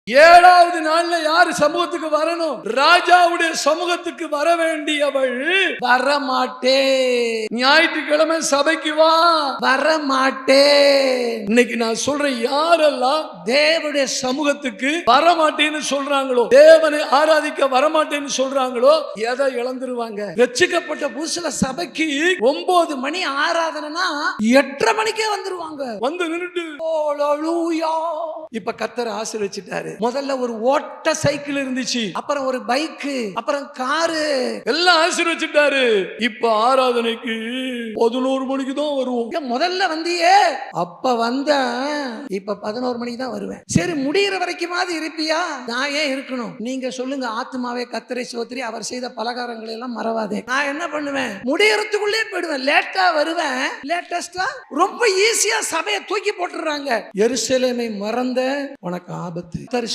ஏழாவது நாள்ல யாரு சமூகத்துக்கு வரணும்? ராஜாவுடைய சமூகத்துக்கு வர வேண்டியவள் வரமாட்டே. ஞாயிற்றுக்கிழமை சபைக்கு வா, வரமாட்டே. இன்னைக்கு நான் சொல்றேன், யாரெல்லாம் தேவனுடைய சமூகத்துக்கு வரமாட்டேன்னு சொல்றாங்களோ, தேவனை ஆராதிக்க வரமாட்டேன்னு சொல்றாங்களோ, எதை இழந்துருவாங்க. ரட்சிக்கப்பட்ட புதுசுல சபைக்கு 9 மணி ஆராதனைனா 8:30 மணிக்கே வந்துருவாங்க. வந்து நின்னுட்டு ஹalleluya. இப்ப கர்த்தர் ஆசீர்வதிச்சிட்டாரு. முதல்ல ஒரு ஓட்ட சைக்கிள் இருந்துச்சு, அப்புறம் ஒரு பைக், அப்புறம் காரு, எல்லாம் ஆசீர்வதிச்சிட்டாரு. இப்ப ஆராதனைக்கு 11 மணிக்கு தான் வருவோம். முதல்ல வந்தியே, அப்ப வந்த, இப்ப 11 மணிக்கு தான் வருவேன். சரி, முடிகிற வரைக்குமாவது இருப்பியா? நான் ஏன் இருக்கணும்? நீங்க சொல்லுங்க. ஆத்துமாவே கர்த்தரை ஸ்தோத்திரி, அவர் செய்த பலகாரங்களை எல்லாம் மறவாதே. நான் என்ன பண்ணுவேன்? முடியறதுக்குள்ளே போயிடுவேன். லேட்டா வருவேன். லேட்டஸ்டா ரொம்ப ஈஸியா சபையை தூக்கி போட்டுறாங்க. எருசலேமை மறந்த உனக்கு ஆபத்து.